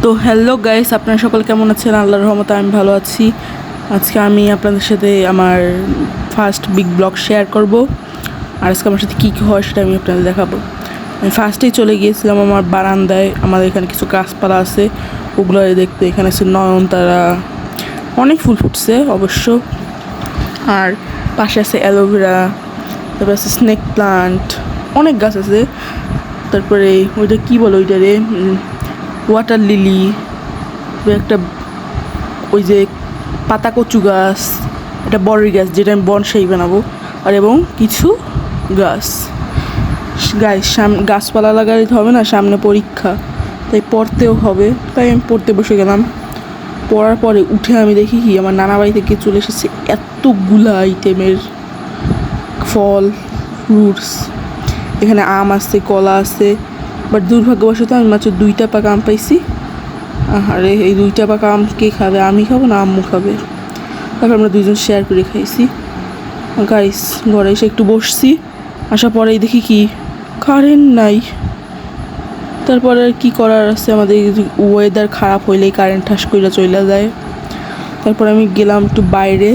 তো hello guys, আপনারা সকলে কেমন আছেন? আল্লাহর রহমতে আমি ভালো আছি। আজকে আমি আপনাদের সাথে আমার ফার্স্ট বিগ ব্লগ শেয়ার করব। আর আজকে আমার সাথে কী কী হয় সেটা আমি আপনাদের দেখাবো। আমি ফার্স্টেই চলে গিয়েছিলাম আমার বারান্দায়। আমাদের এখানে কিছু গাছপালা আছে, ওগুলো দেখতে। এখানে আছে নয়নতারা, অনেক ফুল ফুটছে অবশ্য। আর পাশে আছে অ্যালোভেরা, তারপরে আছে স্নেক প্লান্ট, অনেক গাছ আছে। তারপরে ওইটা কী বলো, ওইটারে ওয়াটার লিলি, একটা ওই যে পাতা কচু গাছ, এটা বড়ই গাছ যেটা আমি বনসাই বানাবো। আর এবং কিছু গাছ গাছপালা লাগাইতে হবে না, সামনে পরীক্ষা, তাই পড়তেও হবে। তাই আমি পড়তে বসে গেলাম। পড়ার পরে উঠে আমি দেখি কি আমার নানা বাড়ি থেকে চলে এসেছে এতগুলা আইটেমের ফল, ফ্রুটস। এখানে আম আছে, কলা আছে, বাট দুর্ভাগ্যবশত আমি মাত্র 2টা পাকা আম পাইছি। আরে এই 2টা পাকা আম কে খাবে? আমি খাবো না আম্মু খাবে? তারপর আমরা দুজন শেয়ার করে খাইছি। গাইস, ঘরে এসে একটু বসছি, আসার পরেই দেখি কি কারেন্ট নাই। তারপরে আর কী করার আছে, আমাদের ওয়েদার খারাপ হইলেই কারেন্ট ঠাস করে চলে যায়। তারপর আমি গেলাম একটু বাইরে,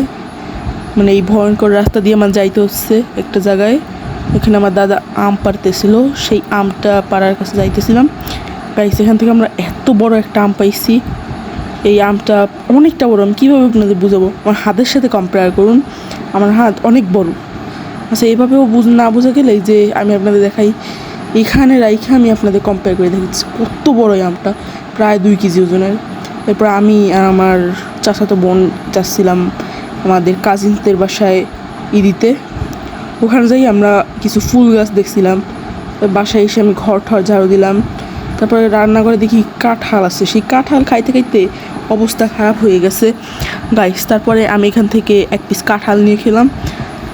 মানে এই ভয়ঙ্কর রাস্তা দিয়ে আমার যাইতে হচ্ছে একটা জায়গায়। এখানে আমার দাদা আম পাড়তেছিল, সেই আমটা পাড়ার কাছে যাইতেছিলাম। গাইস, এখান থেকে আমরা এত বড় একটা আম পাইছি। এই আমটা অনেকটা বড়, আমি কীভাবে আপনাদের বুঝাবো? আমার হাতের সাথে কম্পেয়ার করুন, আমার হাত অনেক বড়। আচ্ছা, এইভাবেও না বোঝা গেলে যে আমি আপনাদের দেখাই, এখানে রাইখে আমি আপনাদের কম্পেয়ার করে দেখাচ্ছি কত বড় এই আমটা, প্রায় 2 কেজি ওজনের। এরপর আমি আর আমার চাচাতো বোন যাচ্ছিলাম আমাদের কাজিনদের বাসায় দিতে। ওখানে যাই আমরা কিছু ফুল গাছ দেখছিলাম। বাসায় এসে আমি ঘর ঠর ঝাড়ু দিলাম। তারপরে রান্না করে দেখি কাঁঠাল আছে, সেই কাঁঠাল খাইতে খাইতে অবস্থা খারাপ হয়ে গেছে গাইস। তারপরে আমি এখান থেকে 1 পিস কাঁঠাল নিয়ে খেলাম।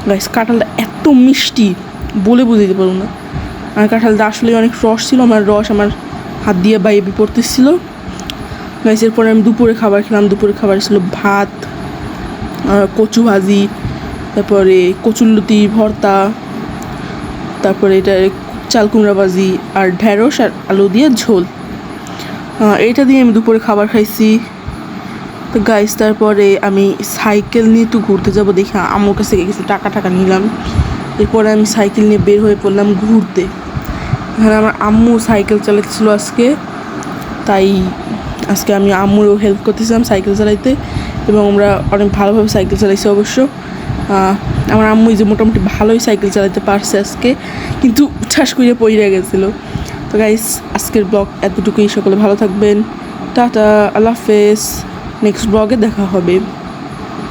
গাইস, কাঁঠালটা এত মিষ্টি বলে বুঝাইতে পারবো না। আর কাঁঠালটা আসলে অনেক রস ছিল, আমার রস আমার হাত দিয়ে বাইরে পড়তেছিল। গাইস, এরপরে আমি দুপুরে খাবার খেলাম। দুপুরে খাবার ছিল ভাত, কচু ভাজি, তারপরে কচুরলতি ভর্তা, তারপরে এটা চাল কুমড়া ভাজি, আর ঢেঁড়স আর আলু দিয়ে ঝোল। এটা দিয়ে আমি দুপুরে খাবার খাইছি। তো গাইস, তারপরে আমি সাইকেল নিয়ে একটু ঘুরতে যাবো দেখি আম্মুর কাছ থেকে কিছু টাকা নিলাম। এরপরে আমি সাইকেল নিয়ে বের হয়ে পড়লাম ঘুরতে। এখানে আমার আম্মু সাইকেল চালাচ্ছিল আজকে, তাই আজকে আমি আম্মুরও হেল্প করতেছিলাম সাইকেল চালাইতে, এবং আমরা অনেক ভালোভাবে সাইকেল চালাইছি অবশ্য। আমার আম্মু যে মোটামুটি ভালোই সাইকেল চালাতে পারছে আজকে, কিন্তু ঠাস করে পড়ে গেছিলো। তো গাইস, আজকের ব্লগ এতটুকুই। সকলে ভালো থাকবেন, টাটা, আল্লাহ হাফেজ। নেক্সট ব্লগে দেখা হবে।